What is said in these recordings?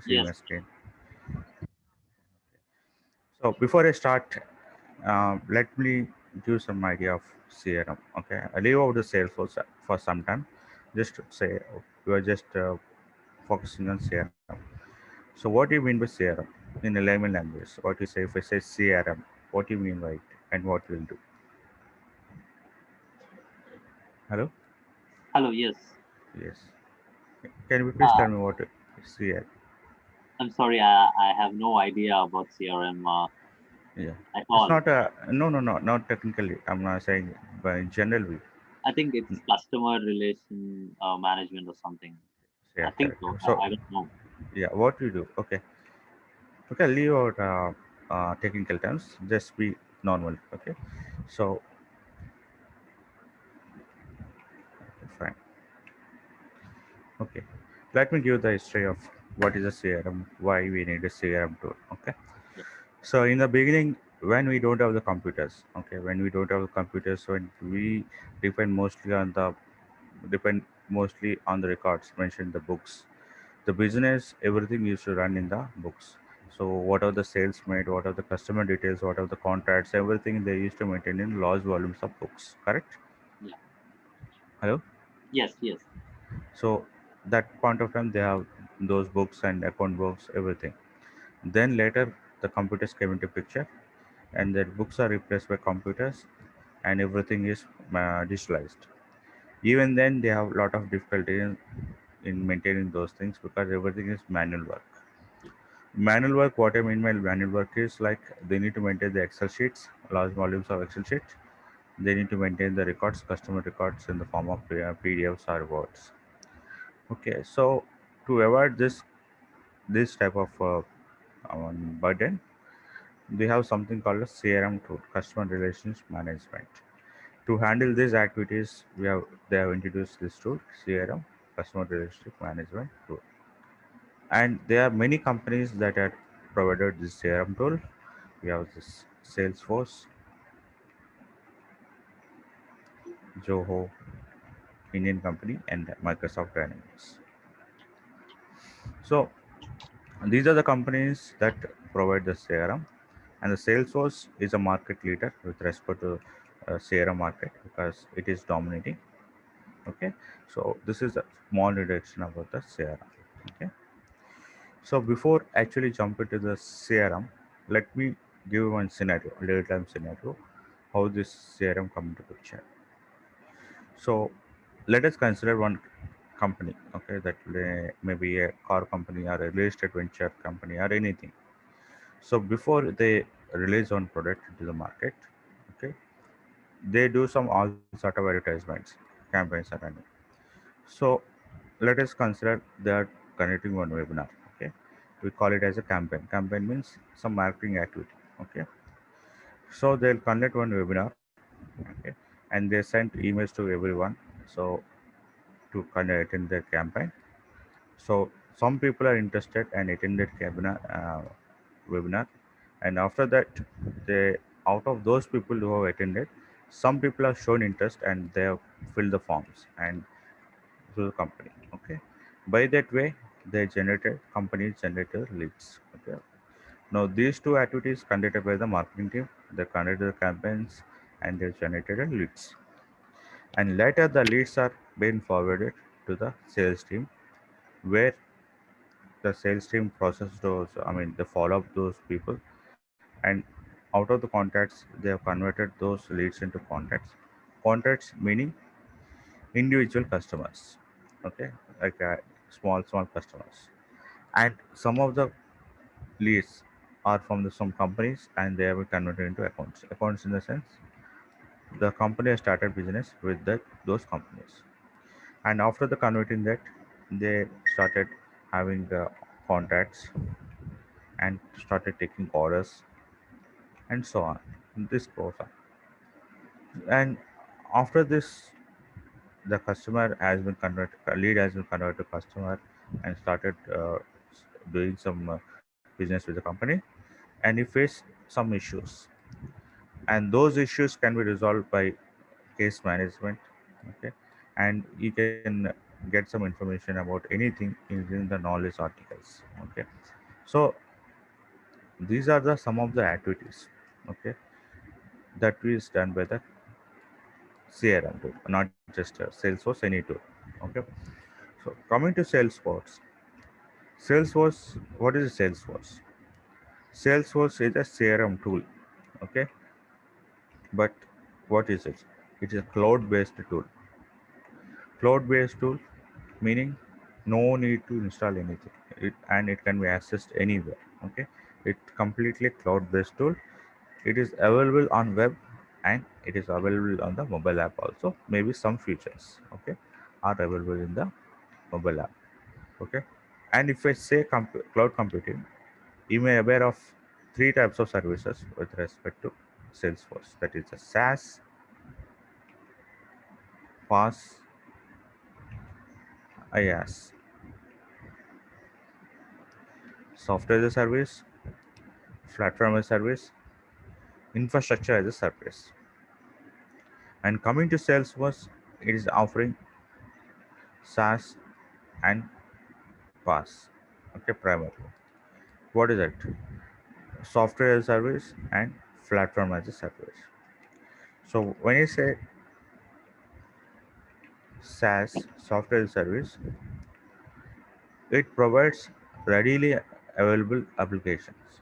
See Yes. my screen. So before I start, let me give some idea of CRM. Okay, I leave out the Salesforce for some time. Just to say we are just focusing on CRM. So what do you mean by CRM in a layman language? What you say if I say CRM? What do you mean by it, and what will do? Hello. Hello. Yes. Yes. Can you please tell Uh, me what CRM? I'm sorry. I have no idea about CRM Yeah. at It's all. not a not technically. I'm not saying, but in general we. I think it's customer relation management or something. Yeah, I think correct. so. So I don't know. yeah, what we do? Okay. Okay, leave out technical terms. Just be normal. Okay. So fine. Okay. Let me give the history of what is a CRM, why we need a CRM tool. Okay. Yeah. So in the beginning, when we don't have the computers, okay, when we don't have the computers, when we depend mostly on the depend mostly on the records mentioned in the books. The business, everything used to run in the books. So what are the sales made, what are the customer details, what are the contracts, everything they used to maintain in large volumes of books. Correct? Yeah. Hello. Yes. Yes. So that point of time they have those books and account books, everything. Then later the computers came into picture, and their books are replaced by computers, and everything is digitalized. Even then, they have a lot of difficulty in maintaining those things because everything is manual work. Manual work, what I mean by manual work is like they need to maintain the Excel sheets, large volumes of Excel sheets. They need to maintain the records, customer records in the form of PDFs or words. Okay, so to avoid this type of burden, they have something called a CRM tool, customer relations management. To handle these activities, they have introduced this tool, CRM, customer relationship management tool. And there are many companies that are provided this CRM tool. We have this Salesforce, Zoho, Indian company, and Microsoft Dynamics. So these are the companies that provide the CRM, and the Salesforce is a market leader with respect to CRM market because it is dominating. Okay, so this is a small introduction about the CRM. Okay, so before actually jump into the CRM, let me give one scenario, real time scenario, how this CRM come into picture. So let us consider one company, okay, that may be a car company or a real estate venture company or anything. So before they release one product into the market, okay, they do some all sort of advertisements, campaigns are running. So let us consider they are conducting one webinar. Okay, we call it as a campaign. Campaign means some marketing activity. Okay, so they'll conduct one webinar. Okay, and they send emails to everyone. So to attend their campaign. So some people are interested and attended webinar, and after that, they out of those people who have attended, some people have shown interest and they have filled the forms and to the company. Okay, by that way, they generated companies generated leads. Okay, now these two activities conducted by the marketing team, they conducted the campaigns and they generated leads, and later the leads are being forwarded to the sales team where the sales team process those, I mean they follow up those people, and out of the contacts they have converted those leads into contacts meaning individual customers. Okay, like small customers, and some of the leads are from some companies and they have been converted into accounts in the sense the company has started business with those companies, and after the converting that they started having contacts and started taking orders and so on. This goes on, and after this, the customer has been converted, lead has been converted to customer, and started doing some business with the company, and he faced some issues, and those issues can be resolved by case management. Okay, and you can get some information about anything in the knowledge articles. Okay, so these are the some of the activities, okay, that is done by the CRM tool, not just Salesforce, any tool. Okay, so coming to Salesforce. Salesforce, what is Salesforce? Salesforce is a CRM tool. Okay, but what is it? It is a cloud-based tool. Cloud-based tool meaning no need to install anything. And it can be accessed anywhere. Okay, it's completely cloud-based tool. It is available on web and it is available on the mobile app also. Maybe some features, okay, are available in the mobile app. Okay, and if I say cloud computing, you may aware of three types of services with respect to Salesforce. That is the SaaS, PaaS, IaaS, software as a service, platform as a service, infrastructure as a service. And coming to Salesforce, it is offering SaaS and PaaS. Okay, primarily. What is it? Software as a service and platform as a service. So when you say SaaS, software as a service, it provides readily available applications,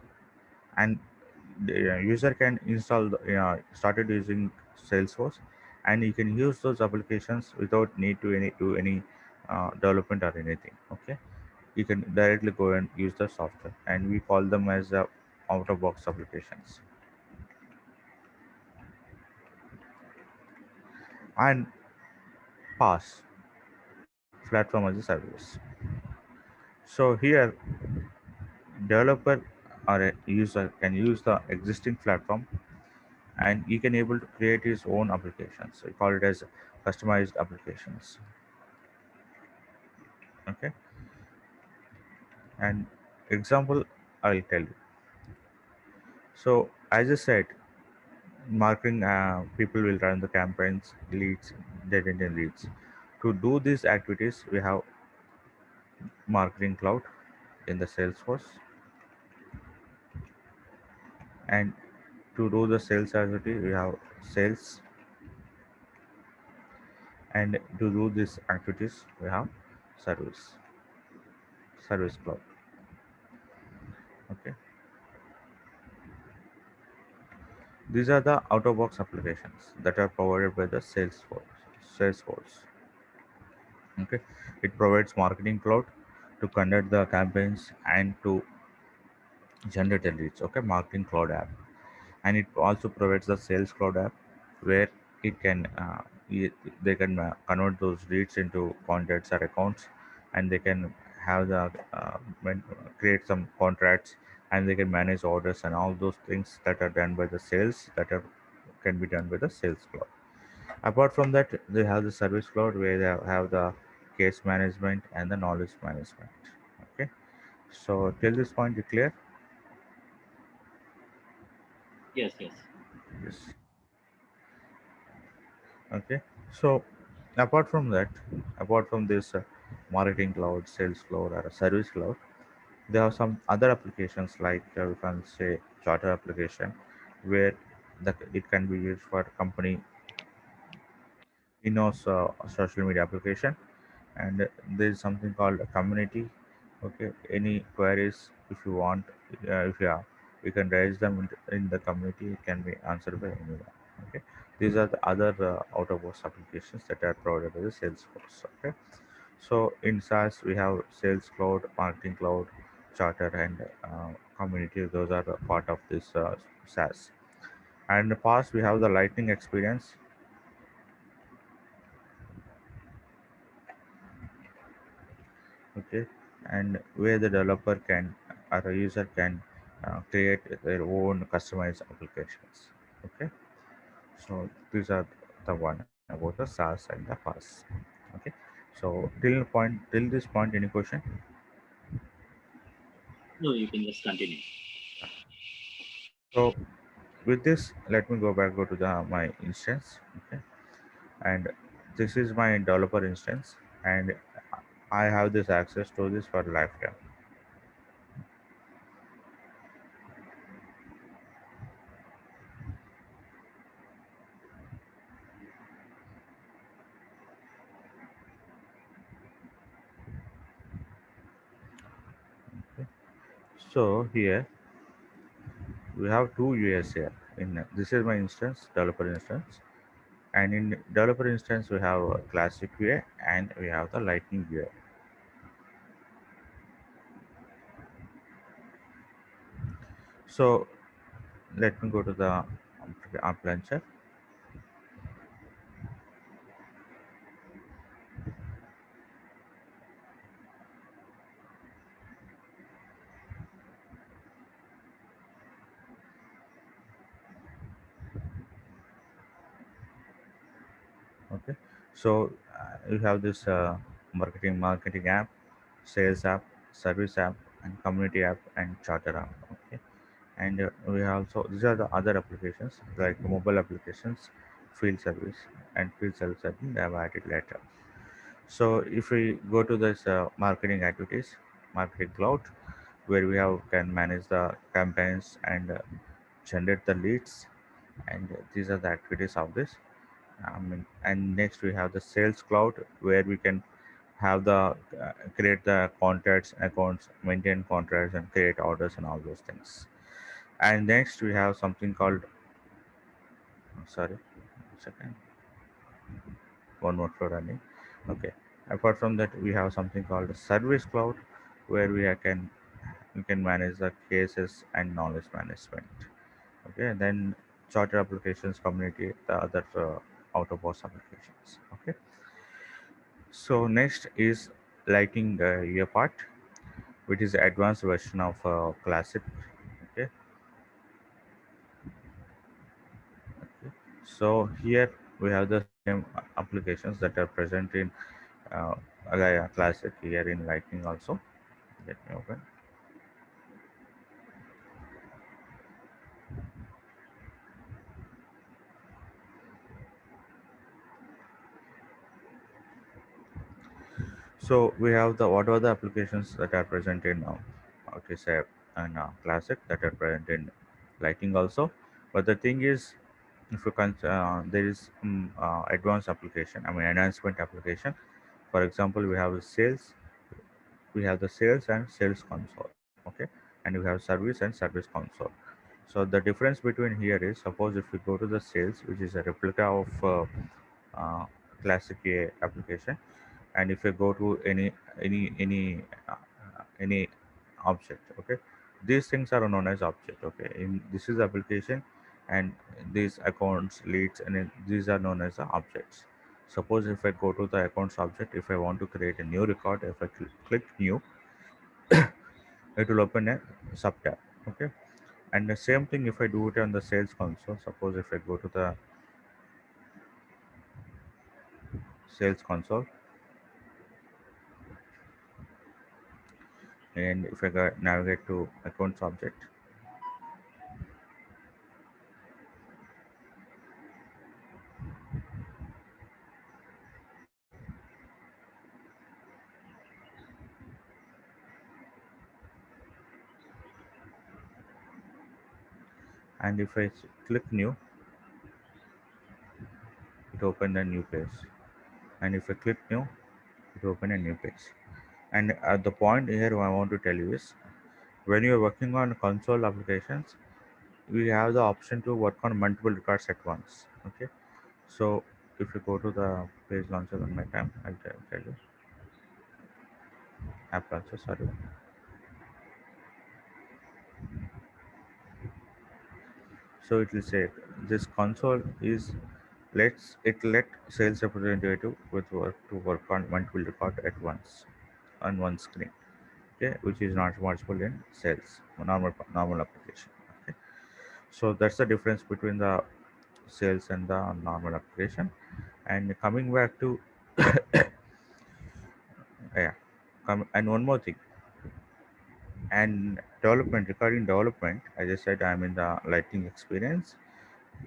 and the user can install started using Salesforce, and you can use those applications without need to any do any development or anything. Okay, you can directly go and use the software, and we call them as out of box applications. And PaaS, platform as a service. So here developer or a user can use the existing platform, and he can able to create his own applications. We call it as customized applications. Okay, and example I'll tell you. So as I said, marketing people will run the campaigns, leads, dead end leads. To do these activities, we have marketing cloud in the Salesforce, and to do the sales activity, we have sales, and to do these activities, we have service, service cloud. Okay, these are the out of box applications that are provided by the Salesforce. Salesforce. Okay, it provides marketing cloud to conduct the campaigns and to generate the leads. Okay, marketing cloud app, and it also provides the sales cloud app where it can they can convert those leads into contacts or accounts, and they can have the create some contracts, and they can manage orders and all those things that are done by the sales that are can be done by the sales cloud. Apart from that, they have the service cloud where they have the case management and the knowledge management. Okay, so till this point you clear? Yes, yes. Yes. Okay, so apart from that, apart from this marketing cloud, sales cloud, or a service cloud, there are some other applications like we can say charter application, where it can be used for company in-house social media application. And there is something called a community. Okay, any queries if you want, if you are, you can raise them in the community, it can be answered by anyone. Okay, these are the other out of box applications that are provided by the Salesforce. Okay, so in SaaS we have sales cloud, marketing cloud, charter, and community. Those are the part of this SaaS. And in the past we have the lightning experience. Okay, and where the developer can or a user can create their own customized applications. Okay, so these are the one about the SaaS and the PaaS. Okay, so till this point, any question? No, you can just continue. Yeah. So with this, let me go to the my instance. Okay, and this is my developer instance, and I have this access to this for lifetime. Okay. So here we have two UIs here. In this is my instance, developer instance, and in developer instance we have a classic UI and we have the lightning UI. So let me go to the app launcher. Okay, so you have this marketing app, sales app, service app, and community app, and charter app. Okay, and we have also these are the other applications like mobile applications, field service, and field service. I think they have added later. So if we go to this marketing activities, marketing cloud, where we have can manage the campaigns and generate the leads, and these are the activities of this. And next we have the sales cloud, where we can have the create the contacts, accounts, maintain contracts, and create orders and all those things. And next we have something called sorry, one second, one more for running. Okay. Apart from that, we have something called a service cloud, where we can manage the cases and knowledge management. Okay. And then charter applications, community, the other out of box applications. Okay. So next is lighting year part, which is advanced version of classic. Okay. So here we have the same applications that are present in uh, classic here in lightning also. Let me open. So we have the what are the applications that are present in okay say in classic that are present in lighting also. But the thing is, if you can there is advanced application, I mean enhancement application. For example, we have the sales and sales console. Okay, and we have service and service console. So the difference between here is, suppose if we go to the sales, which is a replica of uh, classic A application, and if you go to any object. Okay, these things are known as object. Okay, in this is application, and these accounts, leads, and these are known as the objects. Suppose if I go to the accounts object, if I want to create a new record, if I click new, it will open a sub tab. Okay, and the same thing if I do it on the sales console. Suppose if I go to the sales console, and if I navigate to accounts object, and if I click new, it open a new page. And if I click new, it open a new page. And at the point here I want to tell you is, when you are working on console applications, we have the option to work on multiple records at once. Okay, so if you go to the page launcher on my time, I'll tell you app launcher, sorry. So it will say this console is let sales representative with work to work on multiple record at once on one screen. Okay, which is not possible in sales normal application. Okay, so that's the difference between the sales and the normal application. And coming back to yeah, and one more thing, and development, regarding development, as I said, I'm in the lightning experience.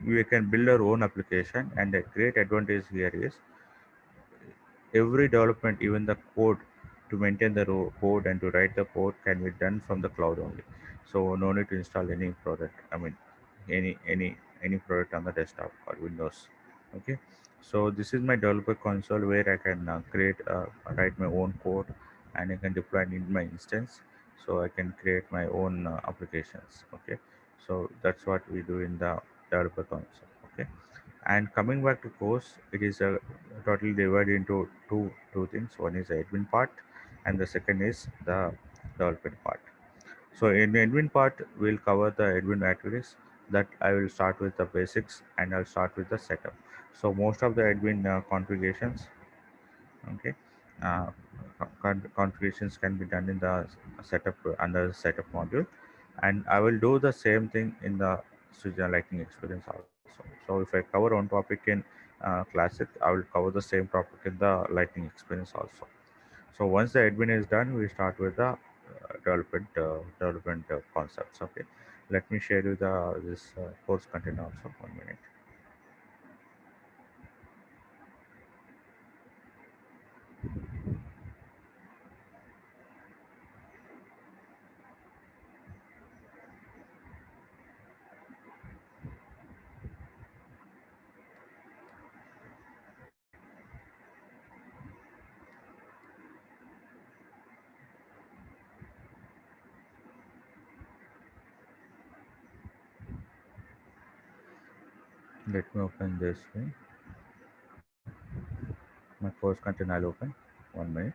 We can build our own application, and a great advantage here is every development, even the code, to maintain the code and to write the code can be done from the cloud only. So no need to install any product. I mean, any product on the desktop or Windows. Okay. So this is my developer console where I can write my own code, and I can deploy it in my instance. So I can create my own applications. Okay. So that's what we do in the developer console. Okay. And coming back to course, it is totally divided into two things. One is the admin part, and the second is the development part. So in the admin part, we'll cover the admin activities. That I will start with the basics, and I'll start with the setup. So most of the admin configurations, okay, uh, configurations can be done in the setup under the setup module, and I will do the same thing in the switch and lightning experience also. So if I cover one topic in classic, I will cover the same topic in the lightning experience also. So once the admin is done, we start with the development concepts. Okay, let me share you the this course content also. 1 minute. Let me open this thing. My course content I'll open. 1 minute.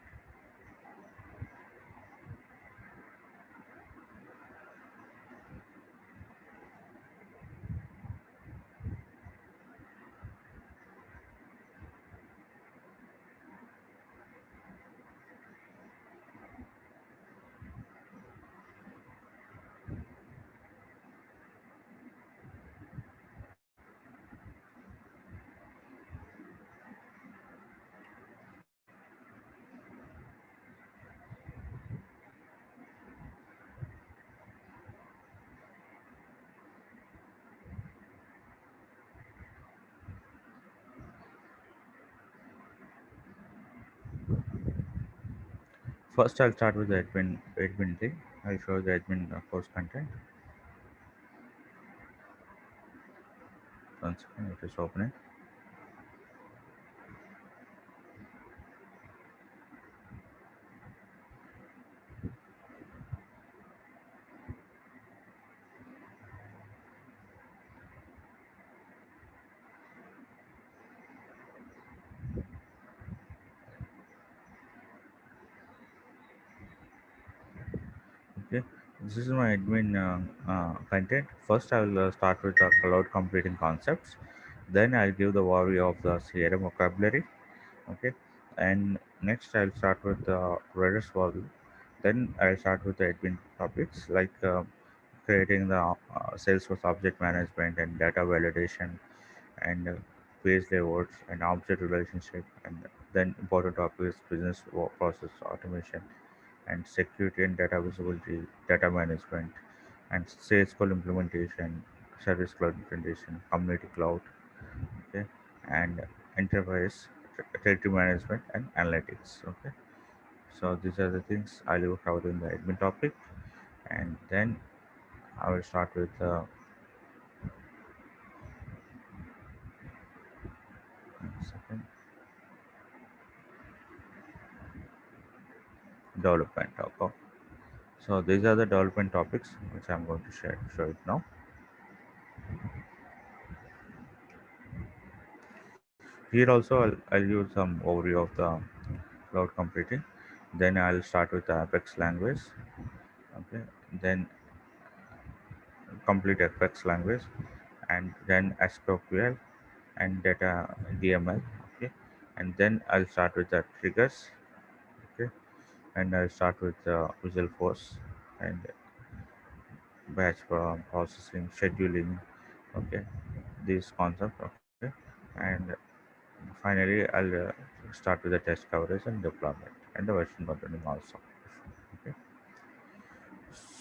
First, I'll start with the admin thing. I'll show the admin course content. One second, it is opening. Okay, this is my admin content. First, I will start with the cloud computing concepts. Then I'll give the overview of the CRM vocabulary. Okay, and next I'll start with the providers overview. Then I'll start with the admin topics like creating the Salesforce object management and data validation and page layouts and object relationship, and then important topics business process automation and security and data visibility, data management, and Sales Cloud implementation, Service Cloud implementation, Community Cloud, okay, and enterprise territory management and analytics. Okay, so these are the things I will cover in the admin topic, and then I will start with second, development. Okay. So these are the development topics which I'm going to show it now. Here also I'll use some overview of the cloud computing. Then I'll start with the Apex language. Okay. Then complete Apex language, and then SQL and data DML. Okay. And then I'll start with the triggers. Okay. And I'll start with Visual Force and batch processing, scheduling. Okay. These concepts. Okay. And finally, I'll start with the test coverage and deployment and the version controlling also. Okay.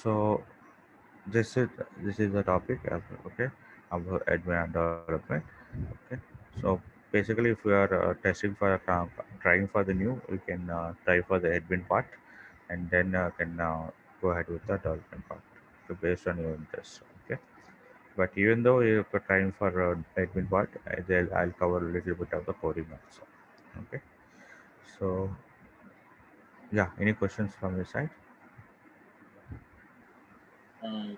So this is the topic. Okay, about admin development. Okay. So Basically, if you are testing for trying for the new, you can try for the admin part, and then can go ahead with the development part, so based on your interest. Okay. But even though you're trying for admin part, I'll cover a little bit of the coding also. Okay. So yeah, any questions from your side? Uh,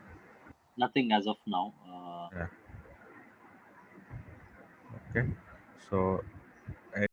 Nothing as of now. Yeah. Okay. So